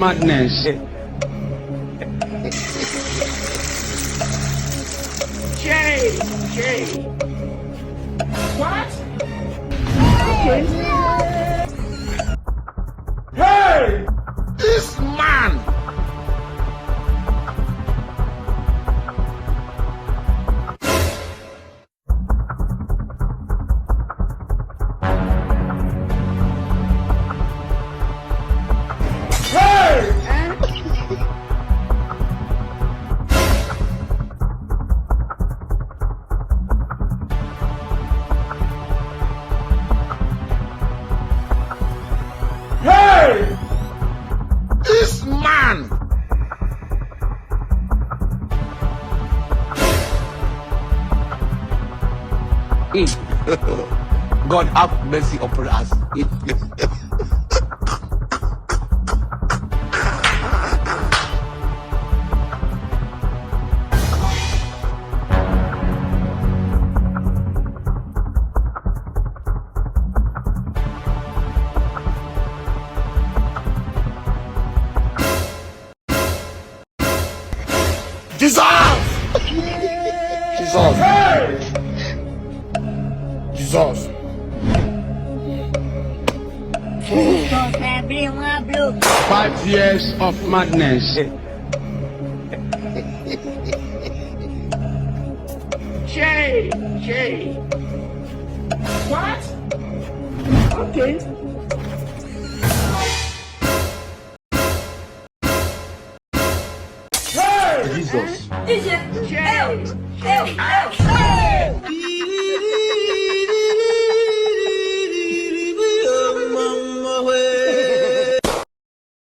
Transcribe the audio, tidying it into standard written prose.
Madness. Jay. What? Okay. Hey! This man! Hey! This man! God have mercy upon us. Jesus! Jesus. Hey! Jesus. Hablo. 5 years of madness. Jay. What? Okay. Jesus. Jay.